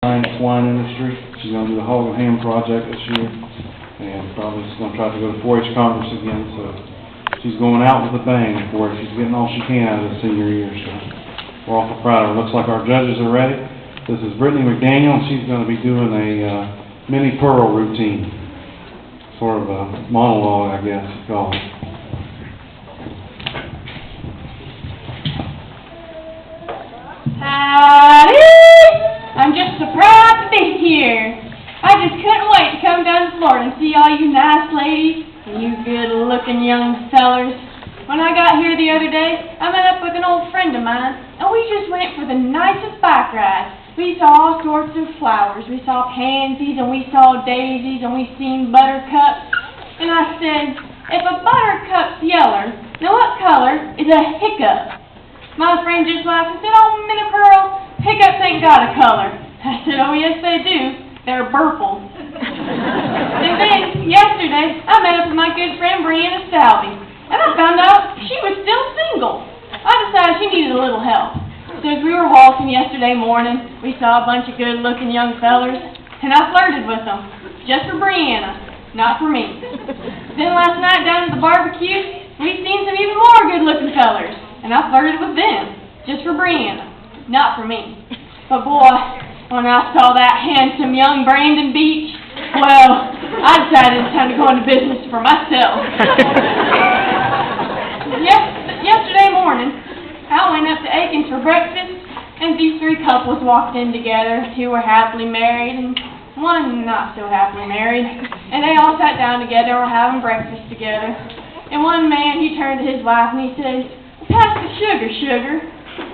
Swine industry. She's going to do the Hog and Ham project this year, and probably she's going to try to go to 4-H Congress again, so she's going out with a bang for it. She's getting all she can out of the senior year, so we're awful proud of her. Looks like our judges are ready. This is Brittany McDaniel, and she's going to be doing a Minnie Pearl routine, sort of a monologue, I guess you call it. Howdy! I'm just so proud to be here. I just couldn't wait to come down to Florida and see all you nice ladies and you good-looking young fellers. When I got here the other day, I met up with an old friend of mine, and we just went for the nicest bike ride. We saw all sorts of flowers. We saw pansies, and we saw daisies, and we seen buttercups. And I said, if a buttercup's yeller, now what color is a hiccup? My friend just laughed and said, oh, Minnie Pearl, hiccups ain't got a color. I said, oh, yes, they do. They're purple. And then, yesterday, I met up with my good friend Brianna Salvey, and I found out she was still single. I decided she needed a little help. So as we were walking yesterday morning, we saw a bunch of good-looking young fellers, and I flirted with them, just for Brianna, not for me. Then last night down at the barbecue, we seen some even more good-looking fellers, and I flirted with them, just for Brianna, not for me. But boy, when I saw that handsome young Brandon Beach, well, I decided it's time to go into business for myself. Yesterday morning, I went up to Aiken's for breakfast, and these three couples walked in together. Two were happily married, and one not so happily married. And they all sat down together and were having breakfast together. And one man, he turned to his wife and he said, pass the sugar, sugar.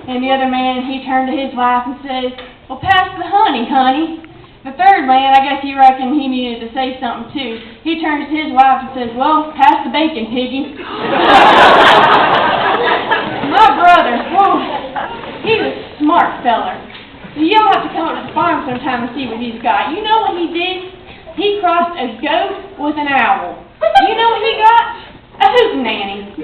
And the other man, he turned to his wife and said, well, pass the honey, honey. The third man, I guess he reckoned he needed to say something too. He turns to his wife and says, well, pass the bacon, piggy. My brother, whoa, he's a smart feller. You'll have to come up to the farm sometime and see what he's got. You know what he did? He crossed a goat with an owl. You know what he got? A hootenanny.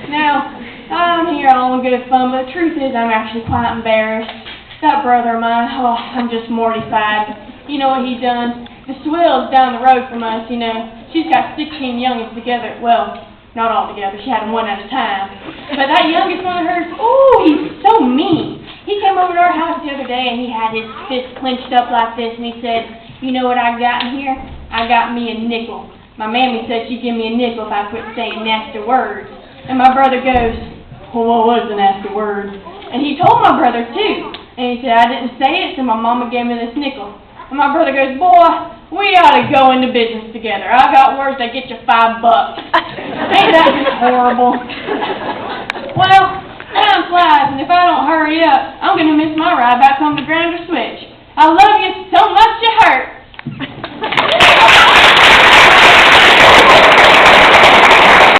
Now, I'm here all in good fun, but the truth is I'm actually quite embarrassed. That brother of mine, oh, I'm just mortified. You know what he done? The swill's down the road from us, you know. She's got 16 youngins together. Well, not all together. She had them one at a time. But that youngest one of hers, oh, he's so mean. He came over to our house the other day, and he had his fist clenched up like this, and he said, you know what I got in here? I got me a nickel. My mammy said she'd give me a nickel if I quit saying nasty words. And my brother goes, well, what was the nasty words? And he told my brother, too. And he said, I didn't say it, so my mama gave me this nickel. And my brother goes, boy, we ought to go into business together. I got words that get you $5. Ain't that just horrible? Well, time flies, and if I don't hurry up, I'm going to miss my ride back home to Grander Switch. I love you so much.